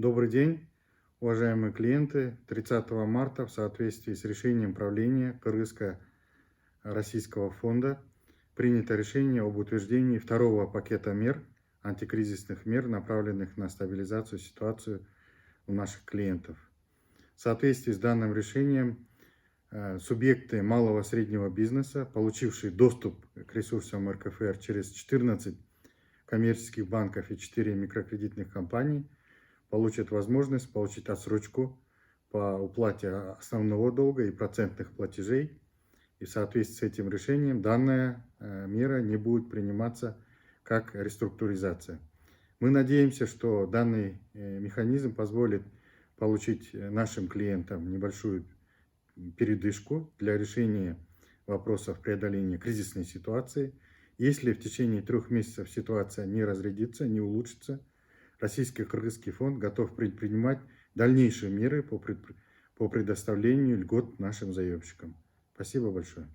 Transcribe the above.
Добрый день, уважаемые клиенты. 30 марта в соответствии с решением правления Кыргызско-Российского фонда принято решение об утверждении второго пакета мер, антикризисных мер, направленных на стабилизацию ситуации у наших клиентов. В соответствии с данным решением субъекты малого и среднего бизнеса, получившие доступ к ресурсам РКФР через 14 коммерческих банков и 4 микрокредитных компаний, получат возможность получить отсрочку по уплате основного долга и процентных платежей. И в соответствии с этим решением данная мера не будет приниматься как реструктуризация. Мы надеемся, что данный механизм позволит получить нашим клиентам небольшую передышку для решения вопросов преодоления кризисной ситуации. Если в течение 3 месяцев ситуация не разрядится, не улучшится, Российско-Кыргызский фонд готов предпринимать дальнейшие меры по предоставлению льгот нашим заемщикам. Спасибо большое.